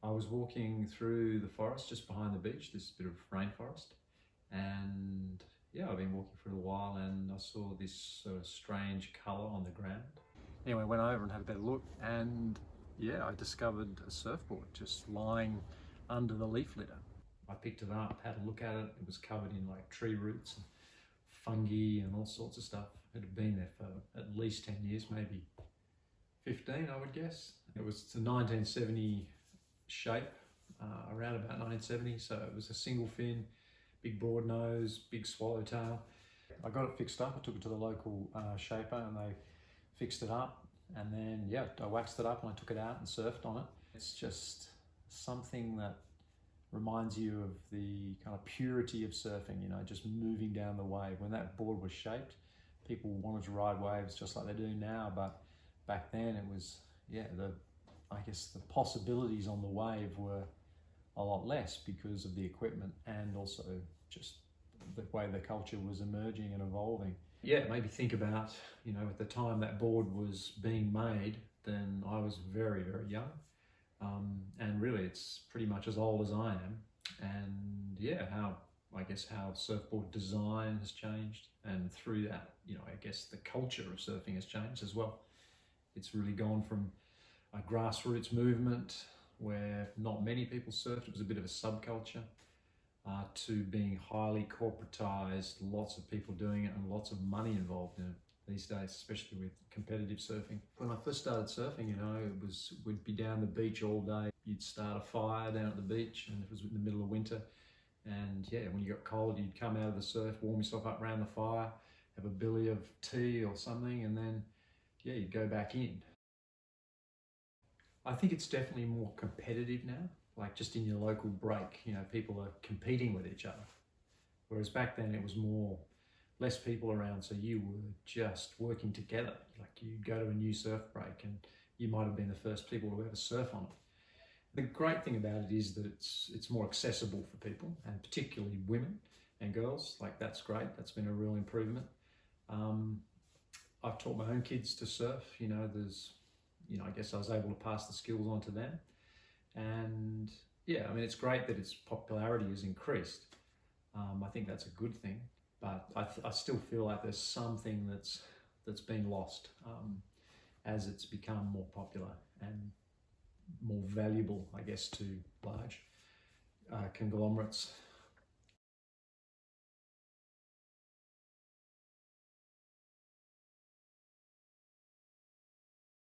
I was walking through the forest just behind the beach, this bit of rainforest, and yeah, I've been walking for a while and I saw this sort of strange colour on the ground. Anyway, I went over and had a better look, and yeah, I discovered a surfboard just lying under the leaf litter. I picked it up, had a look at it. It was covered in like tree roots and fungi and all sorts of stuff. It had been there for at least 10 years, maybe 15, I would guess. It was a 1970 shape, around about 1970, so it was a single fin, big broad nose, big swallowtail. I got it fixed up. I took it to the local shaper and they fixed it up, and then yeah, I waxed it up and I took it out and surfed on it. It's just something that reminds you of the kind of purity of surfing, you know, just moving down the wave. When that board was shaped, people wanted to ride waves just like they do now, but back then it was, yeah, I guess the possibilities on the wave were a lot less because of the equipment and also just the way the culture was emerging and evolving. Yeah, it made me think about, you know, at the time that board was being made, then I was very, very young. And really it's pretty much as old as I am. And yeah, how surfboard design has changed. And through that, you know, I guess the culture of surfing has changed as well. It's really gone from a grassroots movement where not many people surfed, it was a bit of a subculture, to being highly corporatized, lots of people doing it and lots of money involved in it these days, especially with competitive surfing. When I first started surfing, you know, we'd be down the beach all day. You'd start a fire down at the beach, and it was in the middle of winter. And yeah, when you got cold, you'd come out of the surf, warm yourself up around the fire, have a billy of tea or something, and then yeah, you'd go back in. I think it's definitely more competitive now, like just in your local break, you know, people are competing with each other. Whereas back then it was less people around, so you were just working together. Like you'd go to a new surf break and you might have been the first people to ever surf on it. The great thing about it is that it's more accessible for people, and particularly women and girls. Like that's great, that's been a real improvement. I've taught my own kids to surf, you know, I guess I was able to pass the skills on to them. And yeah, I mean, it's great that its popularity has increased. I think that's a good thing, but I still feel like there's something that's been lost as it's become more popular and more valuable, I guess, to large conglomerates